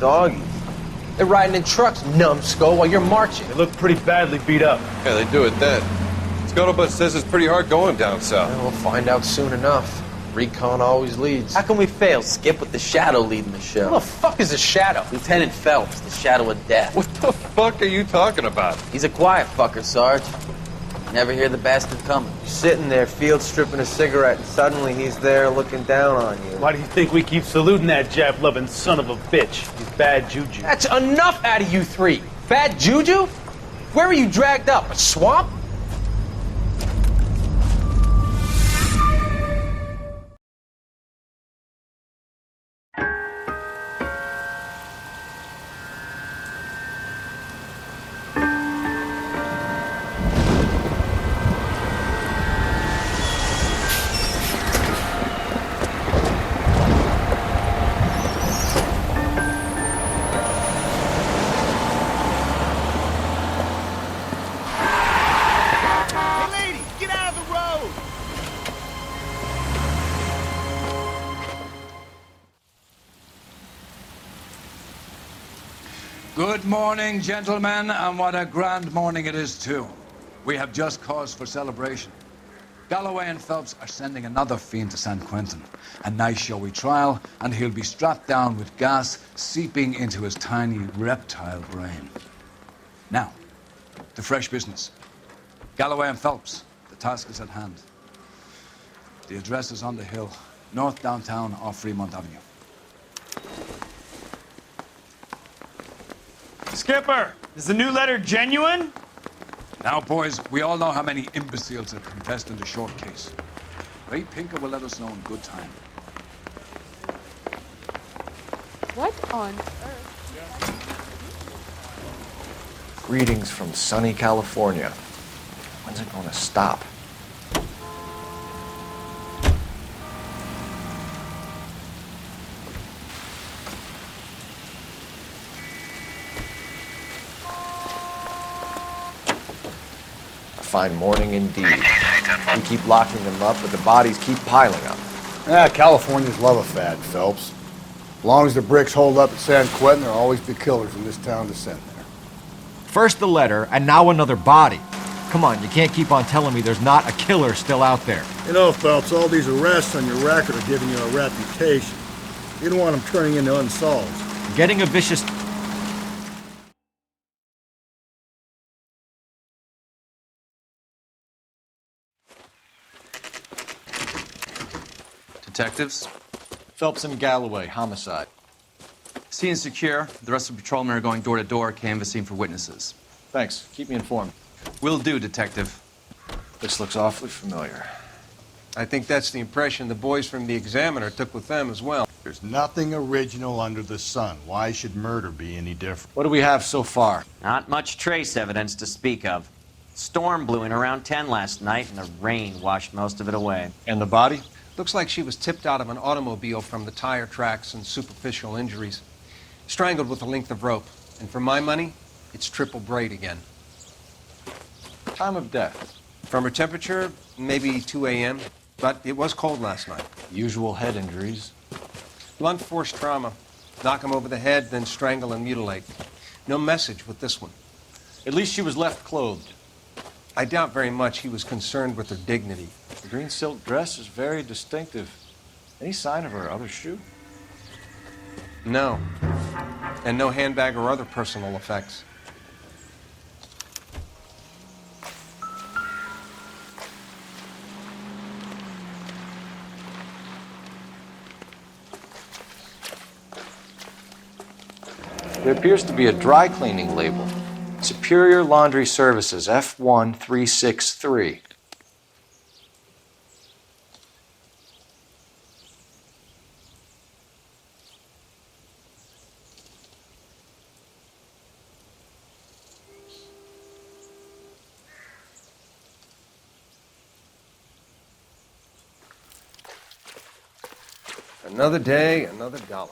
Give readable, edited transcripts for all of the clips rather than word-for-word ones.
doggies. They're riding in trucks, numbskull, while you're marching. They look pretty badly beat up. Yeah, they do it then. Scuttlebutt says it's pretty hard going down south. Well, we'll find out soon enough. Recon always leads. How can we fail, Skip, with the Shadow leading the show? Who the fuck is a Shadow? Lieutenant Phelps, the Shadow of Death. What the fuck are you talking about? He's a quiet fucker, Sarge. Never hear the bastard coming. You're sitting there, field stripping a cigarette, and suddenly he's there looking down on you. Why do you think we keep saluting that Jap-loving son of a bitch? He's bad juju. That's enough out of you three. Bad juju? Where were you dragged up? A swamp? Good morning, gentlemen, and what a grand morning it is, too. We have just cause for celebration. Galloway and Phelps are sending another fiend to San Quentin. A nice showy trial, and he'll be strapped down with gas seeping into his tiny reptile brain. Now, to fresh business. Galloway and Phelps, the task is at hand. The address is on the hill, north downtown off Fremont Avenue. Skipper, is the new letter genuine? Now, boys, we all know how many imbeciles have confessed in the short case. Ray Pinker will let us know in good time. What on earth? Greetings from sunny California. When's it gonna stop? Fine morning indeed. We keep locking them up, but the bodies keep piling up. Californians love a fad, Phelps. As long as the bricks hold up at San Quentin, there'll always be killers in this town to send there. First the letter, and now another body. Come on, you can't keep on telling me there's not a killer still out there. You know, Phelps, all these arrests on your record are giving you a reputation. You don't want them turning into unsolved. Getting a vicious... Detectives? Phelps and Galloway, homicide. Scene is secure. The rest of the patrolmen are going door to door, canvassing for witnesses. Thanks. Keep me informed. Will do, Detective. This looks awfully familiar. I think that's the impression the boys from the Examiner took with them as well. There's nothing original under the sun. Why should murder be any different? What do we have so far? Not much trace evidence to speak of. Storm blew in around 10 last night, and the rain washed most of it away. And the body? Looks like she was tipped out of an automobile from the tire tracks and superficial injuries. Strangled with a length of rope. And for my money, it's triple braid again. Time of death? From her temperature, maybe 2 a.m., but it was cold last night. Usual head injuries? Blunt force trauma. Knock him over the head, then strangle and mutilate. No message with this one. At least she was left clothed. I doubt very much he was concerned with her dignity. The green silk dress is very distinctive. Any sign of her other shoe? No. And no handbag or other personal effects. There appears to be a dry cleaning label. Superior Laundry Services, F1363. Another day, another dollar.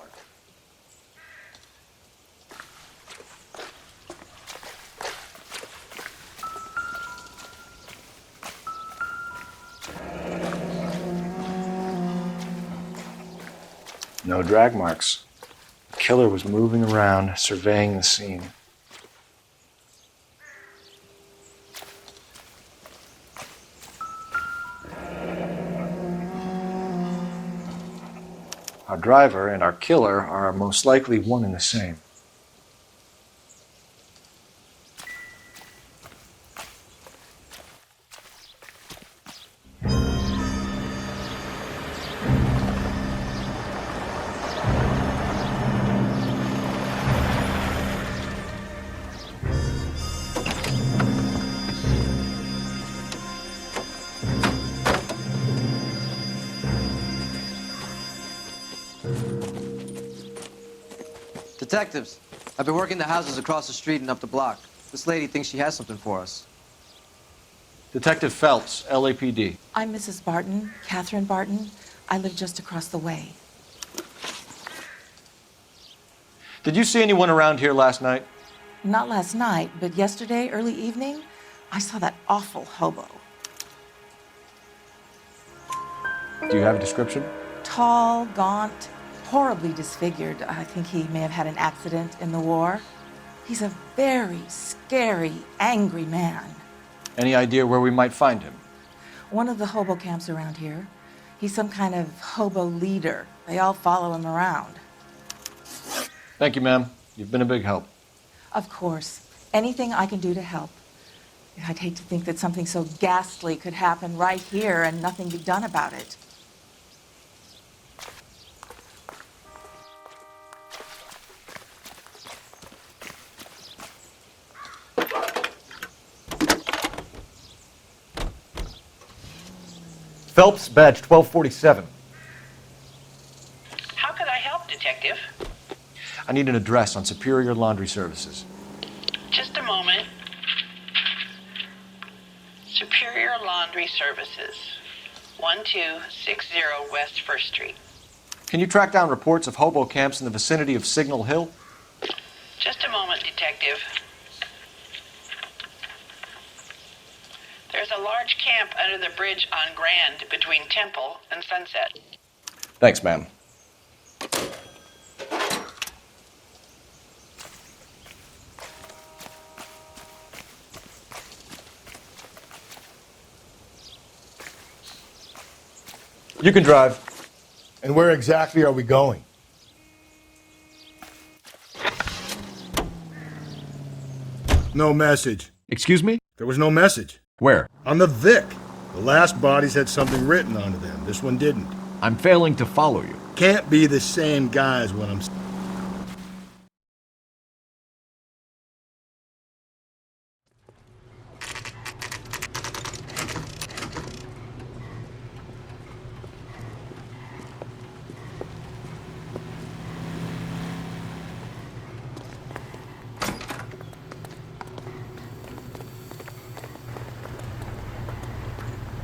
No drag marks. killer was moving around, surveying the scene. Our driver and our killer are most likely one and the same. Detectives, I've been working the houses across the street and up the block. This lady thinks she has something for us. Detective Phelps, LAPD. I'm Mrs. Barton, Catherine Barton. I live just across the way. Did you see anyone around here last night? Not last night, but yesterday, early evening, I saw that awful hobo. Do you have a description? Tall, gaunt, horribly disfigured. I think he may have had an accident in the war. He's a very scary, angry man. Any idea where we might find him? One of the hobo camps around here. He's some kind of hobo leader. They all follow him around. Thank you, ma'am. You've been a big help. Of course. Anything I can do to help. I'd hate to think that something so ghastly could happen right here and nothing be done about it. Phelps, badge 1247. How could I help, Detective? I need an address on Superior Laundry Services. Just a moment. Superior Laundry Services, 1260 West 1st Street. Can you track down reports of hobo camps in the vicinity of Signal Hill? Just a moment, Detective. There's a large camp under the bridge on Grand between Temple and Sunset. Thanks, ma'am. You can drive. And where exactly are we going? No message. Excuse me? There was no message. Where? On the Vic. The last bodies had something written onto them. This one didn't. I'm failing to follow you. Can't be the same guy as what I'm...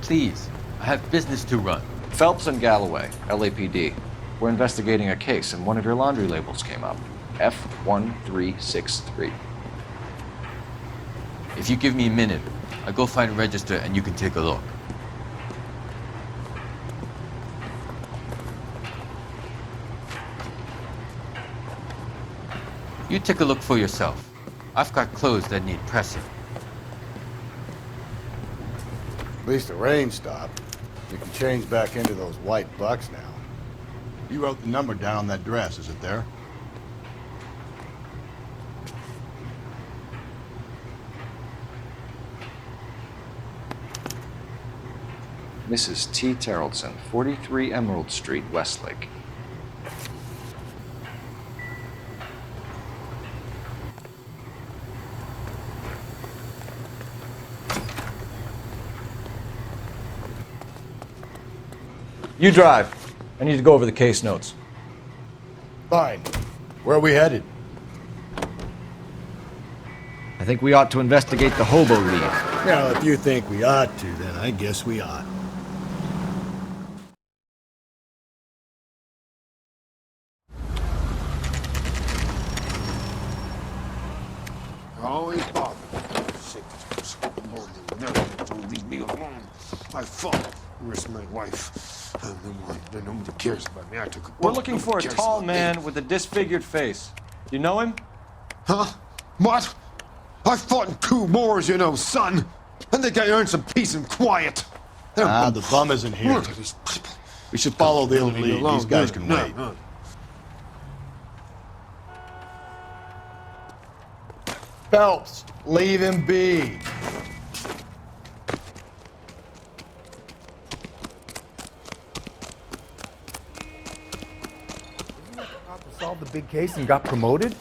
Please, I have business to run. Phelps and Galloway, LAPD. We're investigating a case and one of your laundry labels came up. F1363. If you give me a minute, I'll go find a register and you can take a look. You take a look for yourself. I've got clothes that need pressing. At least the rain stopped. We can change back into those white bucks now. You wrote the number down on that dress, is it there? Mrs. T. Terrellson, 43 Emerald Street, Westlake. You drive. I need to go over the case notes. Fine. Where are we headed? I think we ought to investigate the hobo lead. Well, if you think we ought to, then I guess we ought. Always bother me. Sick of this. Don't leave me alone. My fault. Risk my wife. Nobody cares about me. I took a We're looking for a tall man with a disfigured face. You know him? Huh? What? I fought in 2 wars, you know, son. I think I earned some peace and quiet. The bum isn't here. We should follow the other lead. These guys can wait. Phelps, leave him be. Solved the big case and got promoted?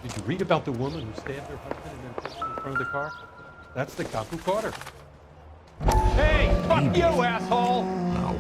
Did you read about the woman who stabbed her husband and then pushed him in front of the car? That's the cop who caught her. Hey, fuck you, asshole! No.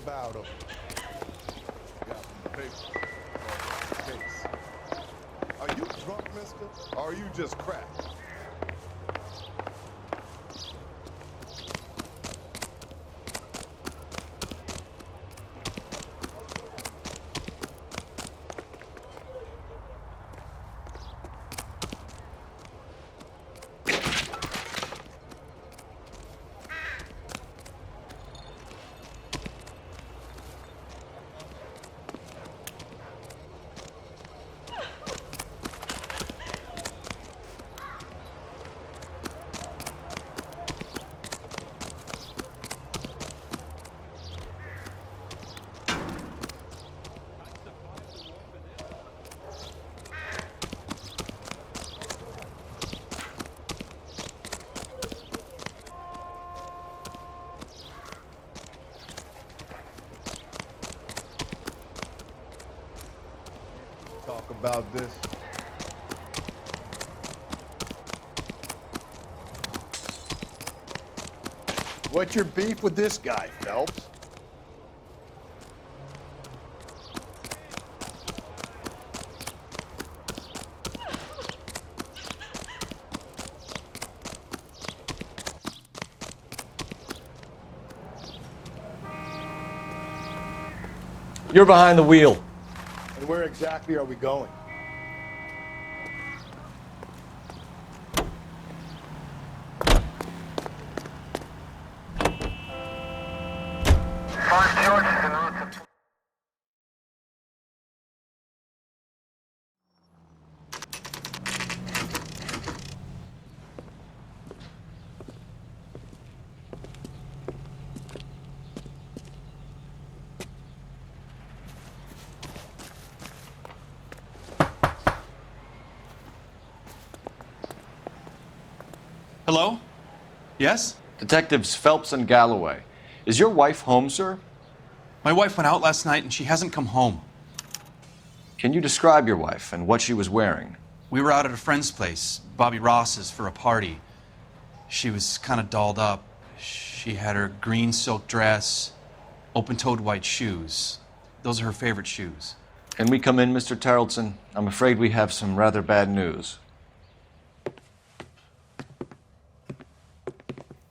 About him. Are you drunk, mister? Or are you just cracked? Talk about this. What's your beef with this guy, Phelps? You're behind the wheel. And where exactly are we going? Hello? Yes? Detectives Phelps and Galloway. Is your wife home, sir? My wife went out last night and she hasn't come home. Can you describe your wife and what she was wearing? We were out at a friend's place, Bobby Ross's, for a party. She was kind of dolled up. She had her green silk dress, open-toed white shoes. Those are her favorite shoes. Can we come in, Mr. Tarleton? I'm afraid we have some rather bad news.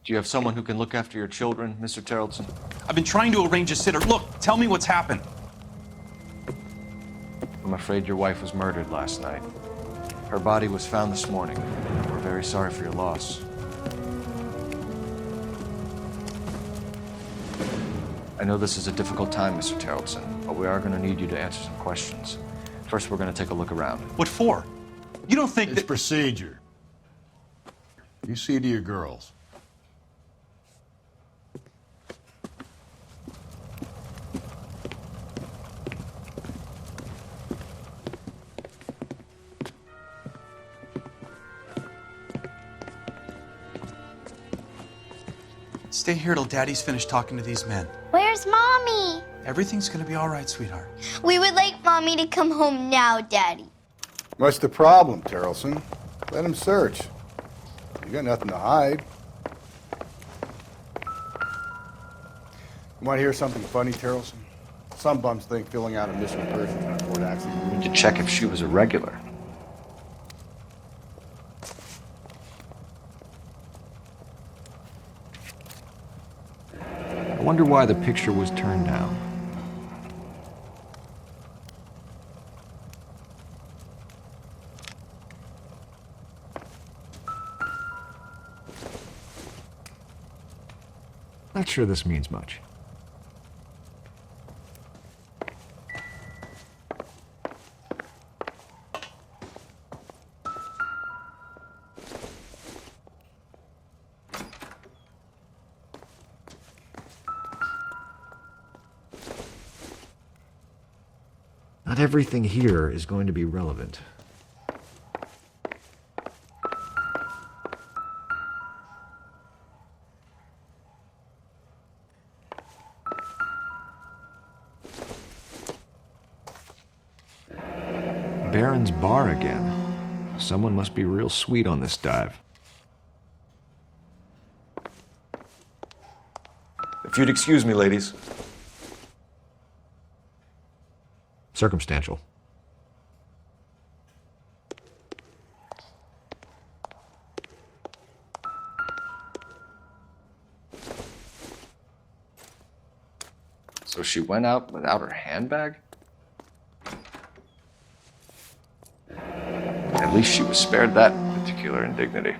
Do you have someone who can look after your children, Mr. Tarleton? I've been trying to arrange a sitter. Look, tell me what's happened. I'm afraid your wife was murdered last night. Her body was found this morning. We're very sorry for your loss. I know this is a difficult time, Mr. Tarleton, but we are going to need you to answer some questions. First, we're going to take a look around. What for? You don't think it's procedure. You see to your girls. Stay here till Daddy's finished talking to these men. Where's Mommy? Everything's gonna be all right, sweetheart. We would like Mommy to come home now, Daddy. What's the problem, Tarleton? Let them search. You got nothing to hide. You want to hear something funny, Tarleton? Some bums think filling out a missing person report actually We need to check if she was a regular. I wonder why the picture was turned down. Not sure this means much. Not everything here is going to be relevant. Baron's bar again. Someone must be real sweet on this dive. If you'd excuse me, ladies. Circumstantial. So she went out without her handbag? At least she was spared that particular indignity.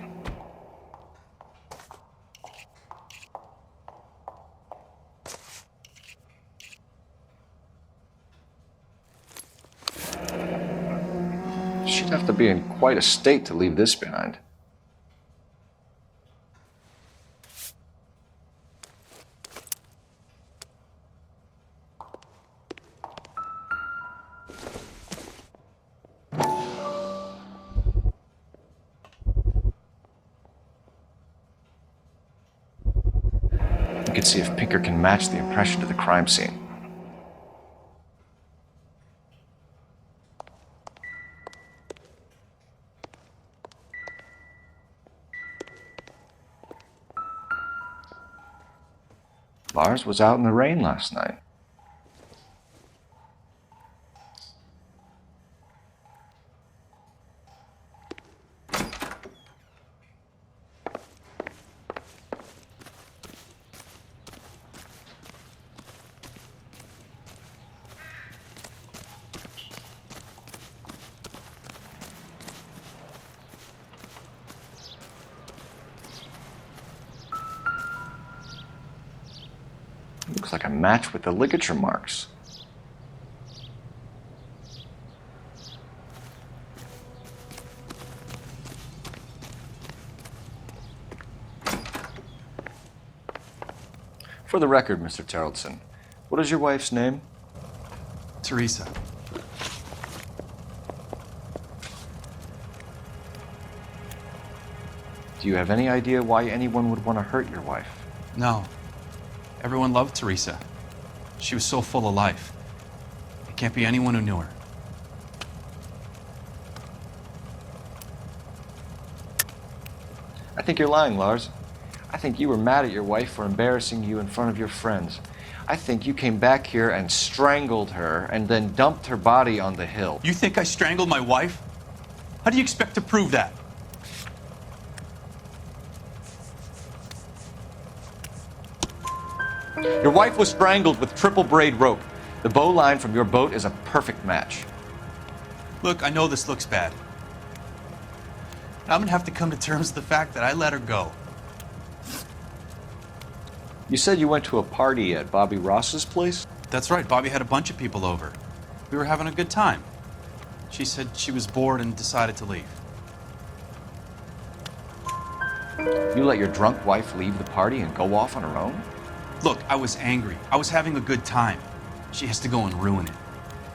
She'd have to be in quite a state to leave this behind. You can see if Pinker can match the impression to the crime scene. Lars was out in the rain last night. Looks like a match with the ligature marks. For the record, Mr. Tarleton, what is your wife's name? Teresa. Do you have any idea why anyone would want to hurt your wife? No. Everyone loved Teresa. She was so full of life. It can't be anyone who knew her. I think you're lying, Lars. I think you were mad at your wife for embarrassing you in front of your friends. I think you came back here and strangled her and then dumped her body on the hill. You think I strangled my wife? How do you expect to prove that? Your wife was strangled with triple braid rope. The bow line from your boat is a perfect match. Look, I know this looks bad. I'm gonna have to come to terms with the fact that I let her go. You said you went to a party at Bobby Ross's place? That's right, Bobby had a bunch of people over. We were having a good time. She said she was bored and decided to leave. You let your drunk wife leave the party and go off on her own? Look, I was angry. I was having a good time. She has to go and ruin it.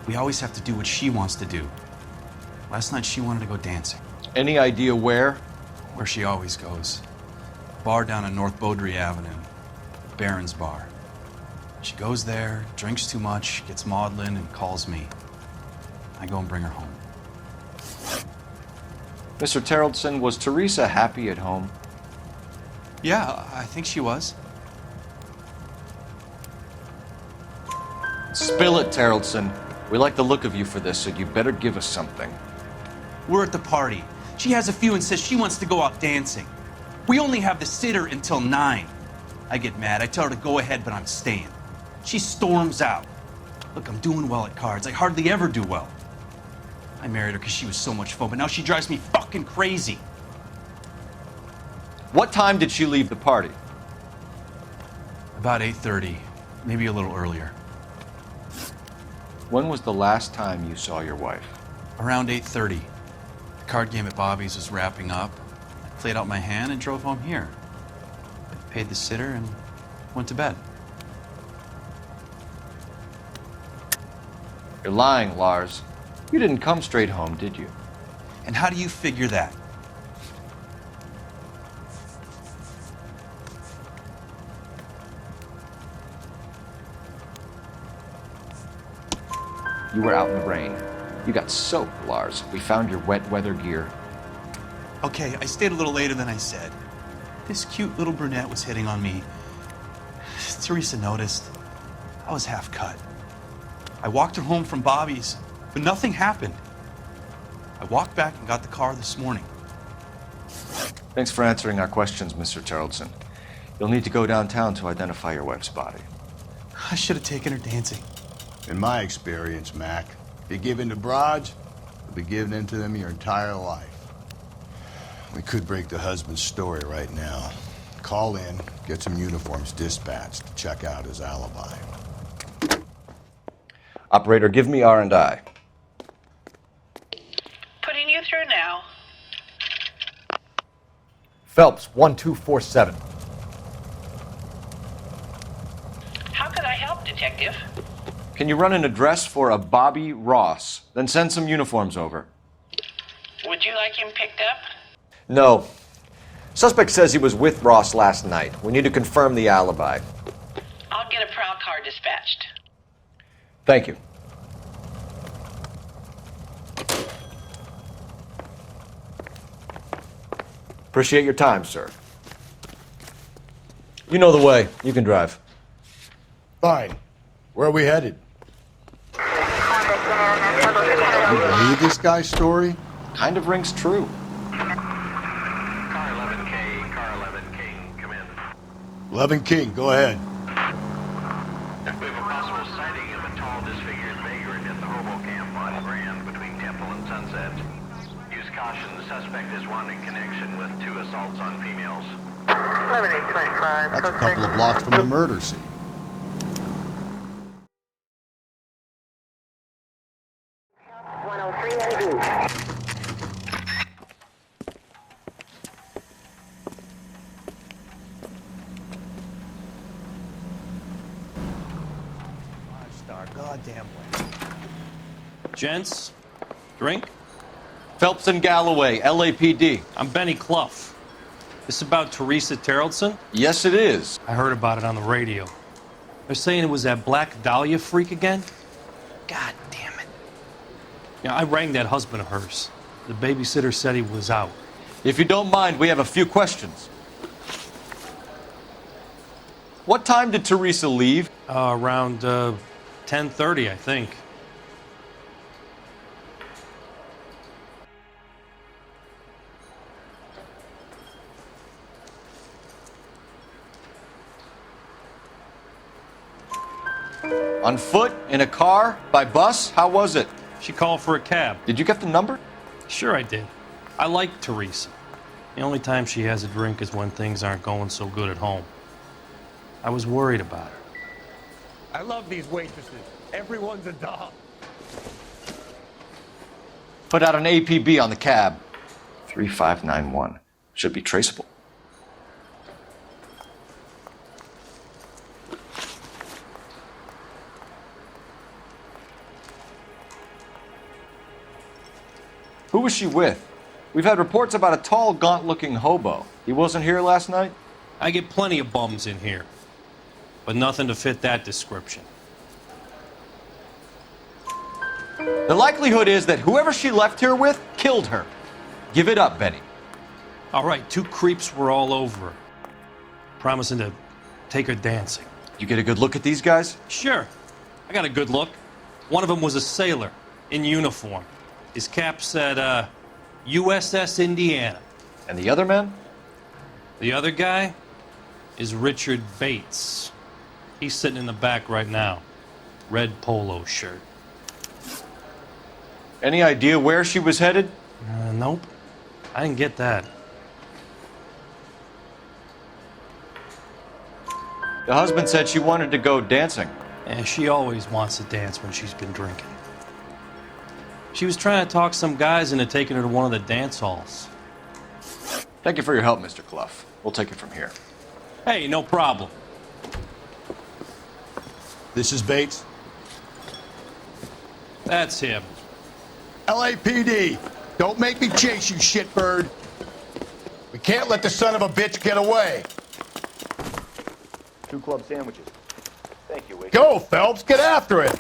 We always have to do what she wants to do. Last night she wanted to go dancing. Any idea where? Where she always goes. A bar down on North Beaudry Avenue. Baron's Bar. She goes there, drinks too much, gets maudlin, and calls me. I go and bring her home. Mr. Terrellson, was Teresa happy at home? Yeah, I think she was. Spill it, Terrellson. We like the look of you for this, so you better give us something. We're at the party. She has a few and says she wants to go out dancing. We only have the sitter until 9. I get mad. I tell her to go ahead, but I'm staying. She storms out. Look, I'm doing well at cards. I hardly ever do well. I married her because she was so much fun, but now she drives me fucking crazy. What time did she leave the party? About 8:30, maybe a little earlier. When was the last time you saw your wife? Around 8:30. The card game at Bobby's was wrapping up. I played out my hand and drove home here. I paid the sitter and went to bed. You're lying, Lars. You didn't come straight home, did you? And how do you figure that? You were out in the rain. You got soaked, Lars. We found your wet weather gear. Okay, I stayed a little later than I said. This cute little brunette was hitting on me. Teresa noticed. I was half cut. I walked her home from Bobby's, but nothing happened. I walked back and got the car this morning. Thanks for answering our questions, Mr. Terrellson. You'll need to go downtown to identify your wife's body. I should have taken her dancing. In my experience, Mac, if you give in to broads, you'll be giving in to them your entire life. We could break the husband's story right now. Call in, get some uniforms dispatched to check out his alibi. Operator, give me R&I. Putting you through now. Phelps, 1247. How could I help, Detective? Can you run an address for a Bobby Ross? Then send some uniforms over. Would you like him picked up? No. Suspect says he was with Ross last night. We need to confirm the alibi. I'll get a prowl car dispatched. Thank you. Appreciate your time, sir. You know the way. You can drive. Fine. Where are we headed? You believe this guy's story? Kind of rings true. Car 11K, Car 11 King, come in. 11 King, go ahead. We have a possible sighting of a tall, disfigured vagrant at the Hobo Camp on Grand between Temple and Sunset. Use caution, the suspect is wanting connection with 2 assaults on females. 11825. That's a couple of blocks from the murder scene. Goddamn way. Gents, drink? Phelps and Galloway, LAPD. I'm Benny Clough. This about Teresa Terrellson? Yes, it is. I heard about it on the radio. They're saying it was that Black Dahlia freak again? God damn it. Yeah, I rang that husband of hers. The babysitter said he was out. If you don't mind, we have a few questions. What time did Teresa leave? Around 10:30, I think. On foot? In a car? By bus? How was it? She called for a cab. Did you get the number? Sure I did. I like Teresa. The only time she has a drink is when things aren't going so good at home. I was worried about her. I love these waitresses. Everyone's a doll. Put out an APB on the cab. 3591. Should be traceable. Who was she with? We've had reports about a tall, gaunt-looking hobo. He wasn't here last night? I get plenty of bums in here, but nothing to fit that description. The likelihood is that whoever she left here with killed her. Give it up, Benny. All right, 2 creeps were all over her, promising to take her dancing. You get a good look at these guys? Sure. I got a good look. One of them was a sailor in uniform. His cap said, USS Indiana. And the other man? The other guy is Richard Bates. He's sitting in the back right now. Red polo shirt. Any idea where she was headed? Nope. I didn't get that. The husband said she wanted to go dancing. Yeah, she always wants to dance when she's been drinking. She was trying to talk some guys into taking her to one of the dance halls. Thank you for your help, Mr. Clough. We'll take it from here. Hey, no problem. This is Bates. That's him. LAPD, don't make me chase you, shitbird. We can't let the son of a bitch get away. 2 club sandwiches. Thank you, Wick. Go, Phelps, get after it.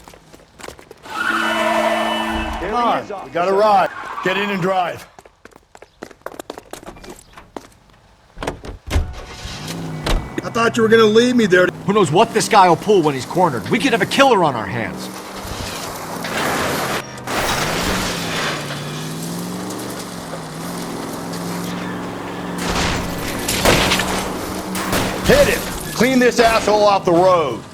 Come on, we got a ride. Get in and drive. I thought you were gonna leave me there. Who knows what this guy will pull when he's cornered? We could have a killer on our hands. Hit him. Clean this asshole off the road.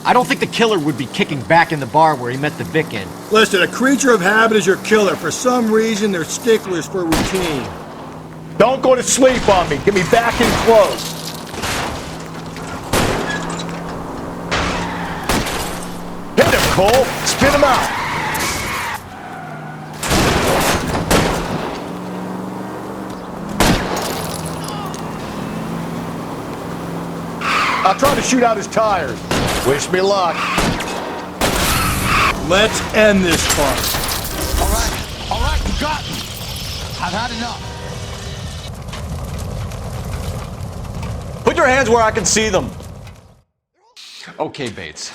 I don't think the killer would be kicking back in the bar where he met the Vic in. Listen, a creature of habit is your killer. For some reason, they're sticklers for routine. Don't go to sleep on me. Get me back in close. Hit him, Cole. Spin him out. I'll try to shoot out his tires. Wish me luck. Let's end this part. All right, you got me. I've had enough. Put your hands where I can see them. Okay, Bates.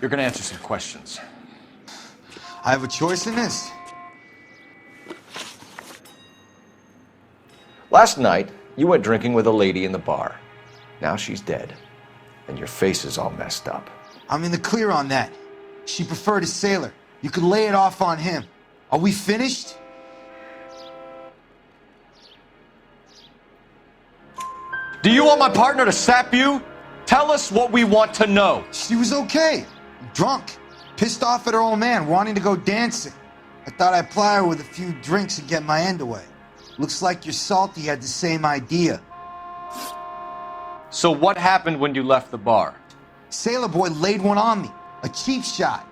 You're gonna answer some questions. I have a choice in this. Last night, you went drinking with a lady in the bar. Now she's dead. And your face is all messed up. I'm in the clear on that. She preferred a sailor. You could lay it off on him. Are we finished? Do you want my partner to sap you? Tell us what we want to know. She was okay. Drunk. Pissed off at her old man, wanting to go dancing. I thought I'd ply her with a few drinks and get my end away. Looks like your salty had the same idea. So what happened when you left the bar? Sailor boy laid one on me. A cheap shot.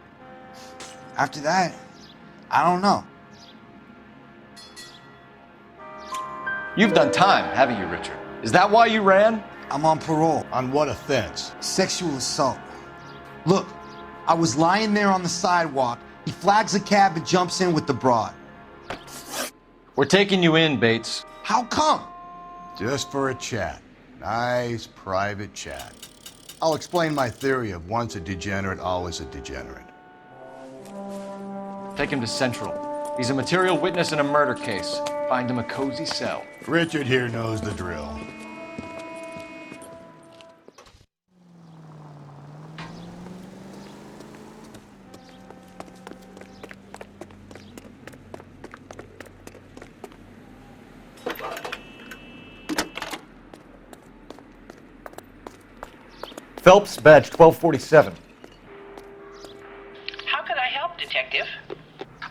After that, I don't know. You've done time, haven't you, Richard? Is that why you ran? I'm on parole. On what offense? Sexual assault. Look, I was lying there on the sidewalk. He flags a cab and jumps in with the broad. We're taking you in, Bates. How come? Just for a chat. Nice, private chat. I'll explain my theory of once a degenerate, always a degenerate. Take him to Central. He's a material witness in a murder case. Find him a cozy cell. Richard here knows the drill. Phelps, badge 1247. How can I help, Detective?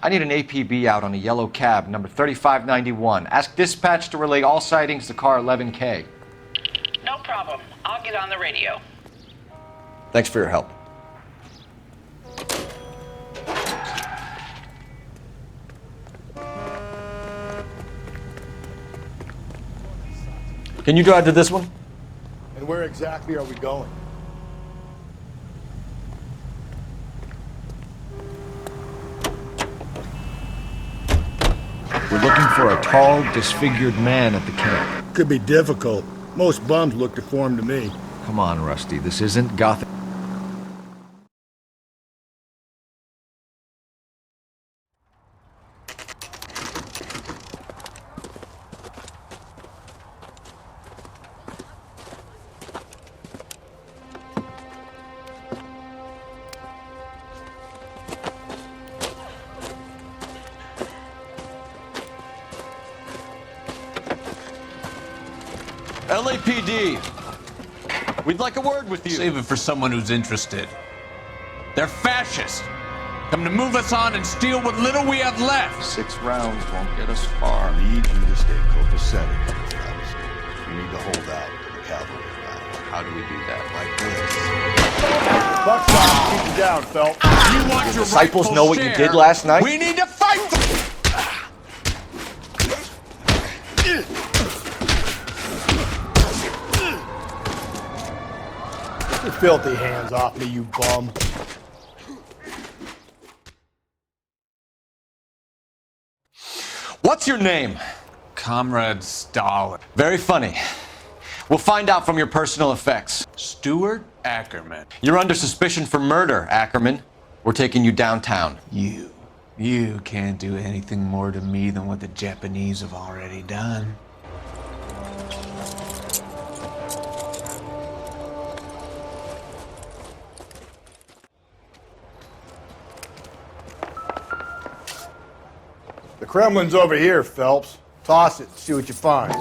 I need an APB out on a yellow cab, number 3591. Ask dispatch to relay all sightings to car 11K. No problem. I'll get on the radio. Thanks for your help. Can you drive to this one? And where exactly are we going? We're looking for a tall, disfigured man at the camp. Could be difficult. Most bums look deformed to me. Come on, Rusty. This isn't Gothic. LAPD, we'd like a word with you. Save it for someone who's interested. They're fascists. Come to move us on and steal what little we have left. 6 rounds won't get us far. I need you to stay copacetic, Phelps. You need to hold out till the cavalry arrive. How do we do that? Like this. Buckshot, keep you down, Phelps. You want your Disciples rightful know what you share. did last night? We need to fight them. Get your filthy hands off me, you bum. What's your name? Comrade Stalin. Very funny. We'll find out from your personal effects. Stuart Ackerman. You're under suspicion for murder, Ackerman. We're taking you downtown. You can't do anything more to me than what the Japanese have already done. The Kremlin's over here, Phelps. Toss it, see what you find.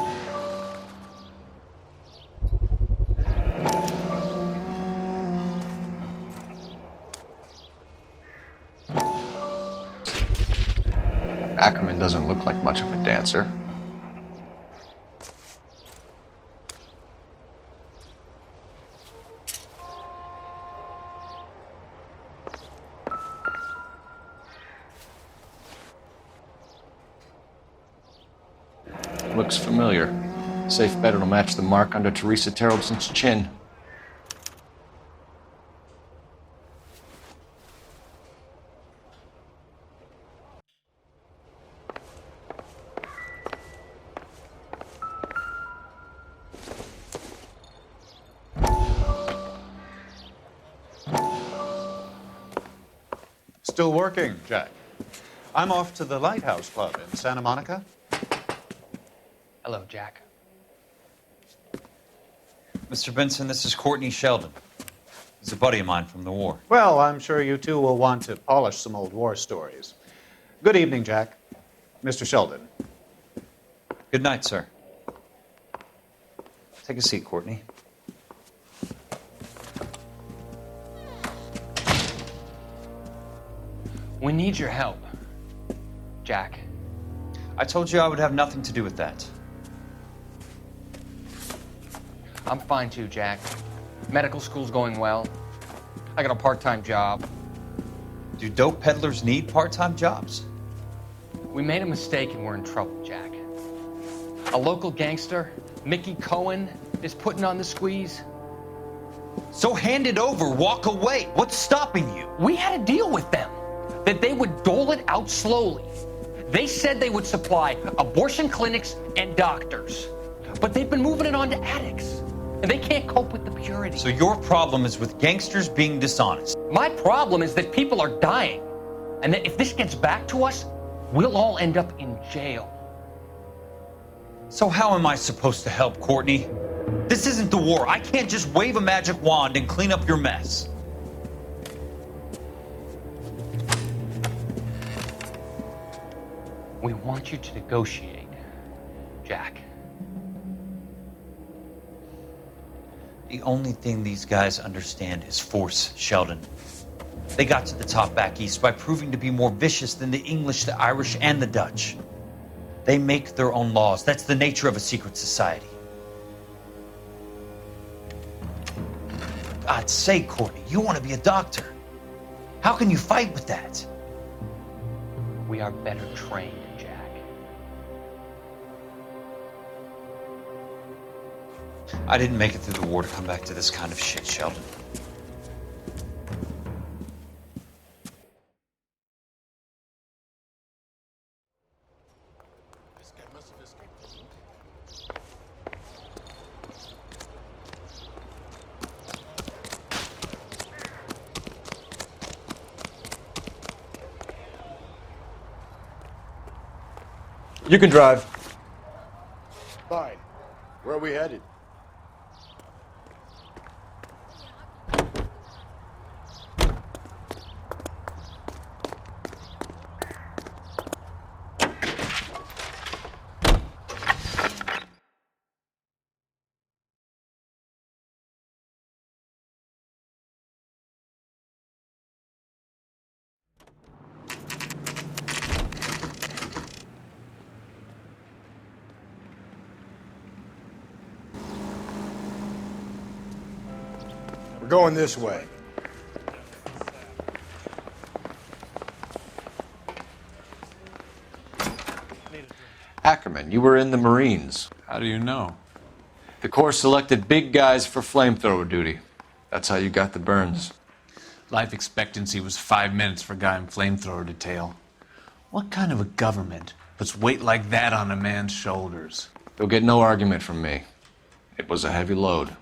Ackerman doesn't look like much of a dancer. Looks familiar. Safe bet it'll match the mark under Teresa Terrelson's chin. Still working, Jack. I'm off to the Lighthouse Club in Santa Monica. Hello, Jack. Mr. Benson, this is Courtney Sheldon. He's a buddy of mine from the war. Well, I'm sure you two will want to polish some old war stories. Good evening, Jack. Mr. Sheldon. Good night, sir. Take a seat, Courtney. We need your help, Jack. I told you I would have nothing to do with that. I'm fine too, Jack. Medical school's going well. I got a part-time job. Do dope peddlers need part-time jobs? We made a mistake and we're in trouble, Jack. A local gangster, Mickey Cohen, is putting on the squeeze. So hand it over, walk away. What's stopping you? We had a deal with them that they would dole it out slowly. They said they would supply abortion clinics and doctors. But they've been moving it on to addicts. And they can't cope with the purity. So your problem is with gangsters being dishonest. My problem is that people are dying. And that if this gets back to us, we'll all end up in jail. So how am I supposed to help, Courtney? This isn't the war. I can't just wave a magic wand and clean up your mess. We want you to negotiate, Jack. The only thing these guys understand is force, Sheldon. They got to the top back east by proving to be more vicious than the English, the Irish, and the Dutch. They make their own laws. That's the nature of a secret society. For God's sake, Courtney, you want to be a doctor. How can you fight with that? We are better trained, Jack. I didn't make it through the war to come back to this kind of shit, Sheldon. You can drive. Fine. Where are we headed? We're going this way. Ackerman, you were in the Marines. How do you know? The Corps selected big guys for flamethrower duty. That's how you got the burns. Life expectancy was 5 minutes for a guy in flamethrower detail. What kind of a government puts weight like that on a man's shoulders? You'll get no argument from me. It was a heavy load.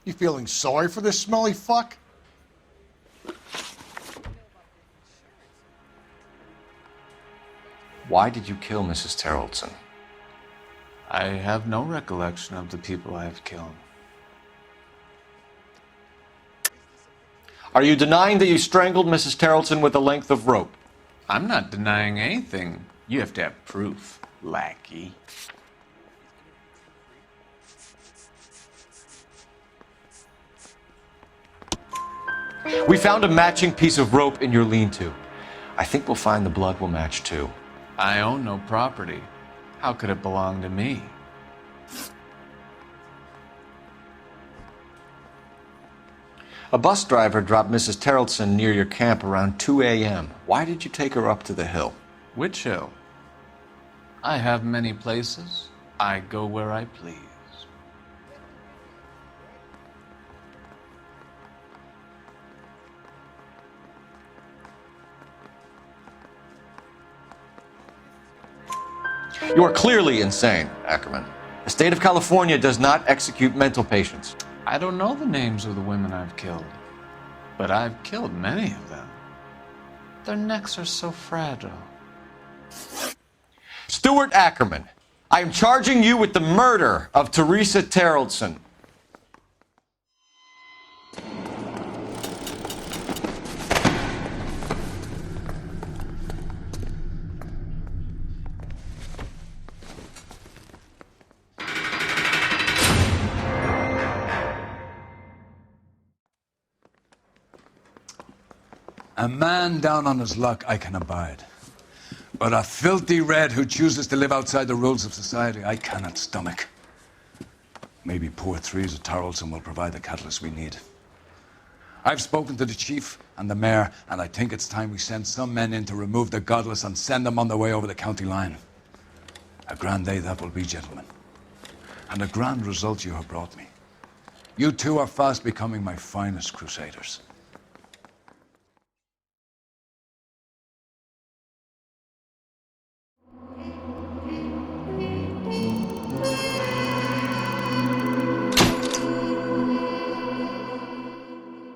You feeling sorry for this smelly fuck? Why did you kill Mrs. Terrellson? I have no recollection of the people I have killed. Are you denying that you strangled Mrs. Terrellson with a length of rope? I'm not denying anything. You have to have proof, lackey. We found a matching piece of rope in your lean-to. I think we'll find the blood will match too. I own no property. How could it belong to me? A bus driver dropped Mrs. Terrellson near your camp around 2 a.m. Why did you take her up to the hill? Which hill? I have many places. I go where I please. You are clearly insane, Ackerman. The state of California does not execute mental patients. I don't know the names of the women I've killed, but I've killed many of them. Their necks are so fragile. Stuart Ackerman, I am charging you with the murder of Teresa Terrellson. A man down on his luck I can abide. But a filthy red who chooses to live outside the rules of society, I cannot stomach. Maybe poor Teresa Terrellson will provide the catalyst we need. I've spoken to the chief and the mayor, and I think it's time we send some men in to remove the godless and send them on their way over the county line. A grand day that will be, gentlemen. And a grand result you have brought me. You two are fast becoming my finest crusaders.